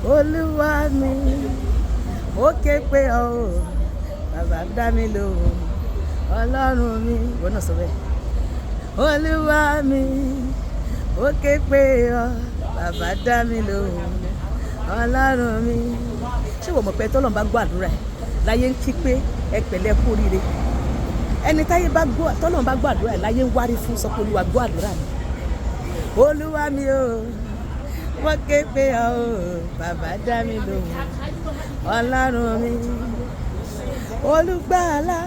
olúwa mi ó ké pé ọ o bàbá dá mi lóhùn ọlọ́run mi ìwọ náà sọ bẹ́ẹ̀ olúwa mi ó ké pé ọ bàbá dá mi lóhùn ọlọ́run mi. ṣé wọ́n mọ̀ pé tọ́lọ́run bá gbọ́ àdúrà ẹ̀ láyé ń kí pé ẹ pẹ̀lẹ́ kú oríire ẹni táyé bá gbọ́ tọ́lọ́run bá gbọ́ àdúrà ẹ̀ láyé ń wárí fún sọ pé olúwa gbọ́ àdúrà mi olúwa mi o wọ́n ké pé ọ o bàbá dá mi lóhùn ọlọ́run mi olùgbàlà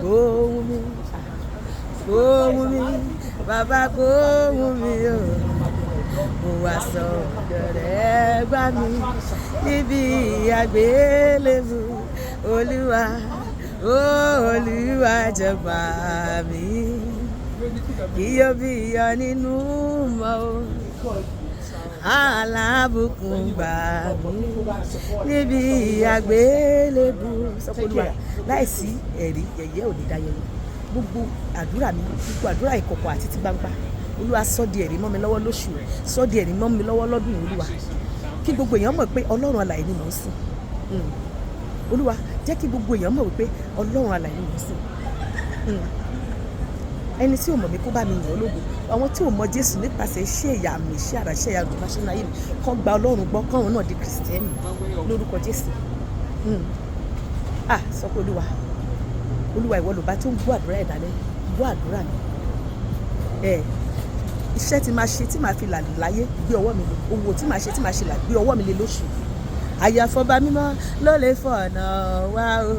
gbóhùn mi gbóhùn mi bàbá gbóhùn mi o mo wá sọ́dọ̀ rẹ gbà mí níbi àgbélébù olúwa olúwa jọ̀gbà mi kí yóò bí iyọ̀ nínú mọ́ o alábùkún gbà mí níbi àgbélébù sọpọlúwa láìsí ẹ̀rí yẹ̀yẹ́ ò ní dá yẹ̀yẹ́ gbogbo àdúrà mi gbogbo àdúrà ìkọ̀kọ̀ àti ti gbangba olúwa sọ di ẹ̀rí mọ́ mi lọ́wọ́ lóṣù sọ di ẹ̀rí mọ́ mi lọ́wọ́ lọ́dún yìí olúwa kí gbogbo èèyàn mọ̀ pé ọlọ́run alààyè ni mò ń sìn olúwa jẹ́ kí gbogbo èèyàn mọ̀ wípé ọlọ́run alààyè ni mò ń sìn ẹni tí ò mọ̀ mí kó bá mi yàn ológo àwọn tí ò mọ̀ jésù nípasẹ̀ iṣẹ́ ìyà mi iṣẹ́ àrà iṣẹ́ ìyà àgùnbá ṣe náà yìí kàn gba ọlọ́run gbọ́ káwọn náà di kìrìsìtẹ́nì lórúkọ jésù sọ pé olúwa ìwọ ló bá tó ń gbọ́ àdúrà ẹ̀dálẹ́ gbọ́ àdúrà mi iṣẹ́ tí máa ṣe tí máa fi là láyé gbé ọwọ́ mi lé owó tí máa ṣe tí máa ṣe là gbé ọwọ́ mi lé lóṣù àyàfọ́ba mímọ́ ló lè fọ̀nà wá o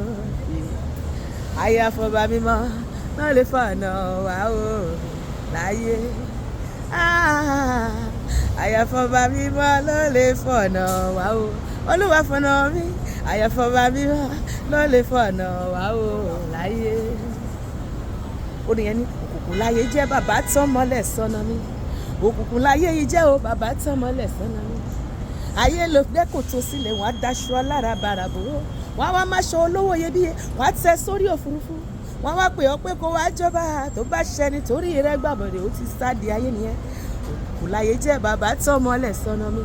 àyàfọ́ba mímọ́ ló lè fọ̀nà wá o láyé àyàfọ́ba mímọ́ ló lè fọ̀nà wá o olúwa fọ̀nà mi àyàfọ́ba mímọ́ ló lè fọ̀nà wá o láyé. orin yẹn ní òkùnkùn láyé jẹ́ bàbá tán mọ́lẹ̀ sọ́nà mi òkùnkùn láyé yìí jẹ́ o bàbá tán mọ́lẹ̀ sọ́nà mi ayé ló gbé kòtò sílẹ̀ wọ́n á daṣọ alára bàràbò wọ́n á wá máṣọ olówó iyebíye wọ́n á tẹ sórí òfurufú wọ́n wá pè ọ́ pé kó wá jọba tó bá ṣẹni torí rẹ gbàbọ̀dẹ̀ ó ti sáàdì ayé nìyẹn òkùnkùn láyé jẹ́ bàbá tán mọ́lẹ̀ sọ́nà mi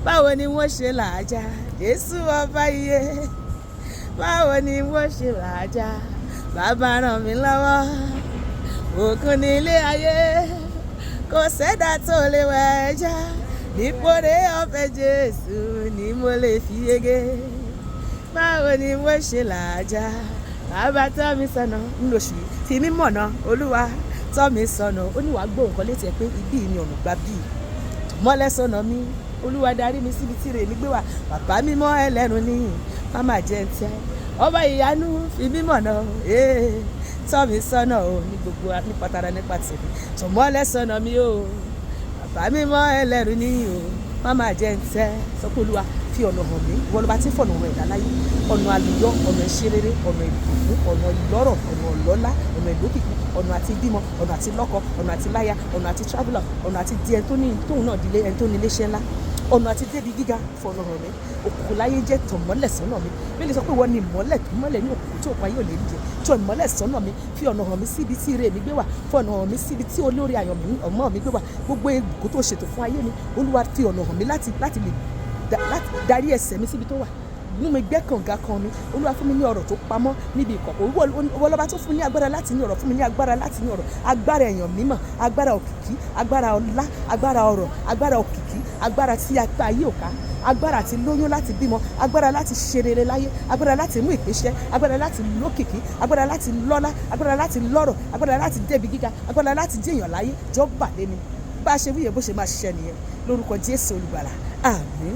báwo ni wọ́n ṣe làájá Jésù ọba iye báwo ni wọ́n ṣe làájá bàbá ràn mí lọ́wọ́ òkun ní ilé ayé kò sẹ́dá tó lè wẹ̀ ẹja nípòrè ọ̀fẹ́ Jésù ni mo lè fi yege báwo ni wọ́n ṣe làájá bàbá tọ́ mi sọ̀nà ńlọṣù fi mí mọ̀nà olúwa tọ́ mi sọ̀nà ó ní wàá gbọ́ nǹkan létí ẹ pé ibi ni ọ̀nà gbà bíi mọ́lẹ̀ sọ̀nà mi olúwa darí mi síbi tí rèé mi gbé wá bàbá mímọ́ ẹlẹ́nu níyìn máma jẹ́ ń tẹ́ ọba ìyanu fi mí mọ̀nà tọ́ mi sọ́nà o ní gbogbo nípa tara nípa tèmi tó mọ́lẹ̀ sọ́nà mi o bàbá mímọ́ ẹlẹ́nu níyìn o máma jẹ́ ń tẹ́ sọ pé olúwa fi ọ̀nà hàn mí ìwọ ló bá ti fọ̀nà hàn ẹ̀dá láyé ọ̀nà àlùyọ ọ̀nà ìṣerere ọ̀nà ìbùkún ọ̀nà ìlọ́rọ̀ ọ̀nà ọ̀lọ́lá ọ̀nà ìlókìkí ọ̀nà àti bímọ ọ̀nà àti lọ́kọ ọ̀nà àti láya ọ̀nà àti traveller ọ̀nà àti di ẹni tó ní tóun náà di ẹni tó ní iléeṣẹ́ ńlá ọ̀nà àti débi gíga fọ̀nà hàn mí òkùnkùn láyé jẹ́ tọ̀mọ́lẹ̀ sọ́nà mi bí lè sọ pé wọ́n ní ìmọ́lẹ̀ tó mọ́lẹ̀ ní òkùnkùn tí òkun ayé ò lè rí jẹ tí ìmọ́lẹ̀ sọ́nà mi fi ọ̀nà hàn mí síbi tí ire mi gbé wà fọ̀nà hàn mí síbi tí olórí ayọ̀ mi ọmọ mi gbé wà gbogbo ègùn tó ṣètò fún ayé mi olúwa fi ọ̀nà hàn mí láti lè darí ẹsẹ̀ mi síbi tó wà inú mi gbẹ́ kànga kan mi olúwa fún mi ní ọ̀rọ̀ tó pamọ́ níbi ìkọ̀kọ̀ owó lọ́ba tó fún mi ní agbára láti ní ọ̀rọ̀ fún mi ní agbára láti ní ọ̀rọ̀ agbára èèyàn mímọ́ agbára òkìkí agbára ọlá agbára ọ̀rọ̀ agbára òkìkí agbára tí apá ayé òká agbára àti lóyún láti bímọ agbára láti ṣe rere láyé agbára láti mú ìpèsè agbára láti lókìkí agbára láti lọ́lá agbára láti lọ́rọ̀ agbára láti débi gíga agbára láti jẹ́yàn láyé jọba lé mi bá a ṣe wíyẹ bó ṣe máa ṣiṣẹ́ nìyẹn lórúkọ Jésù olùgbàlà àmín.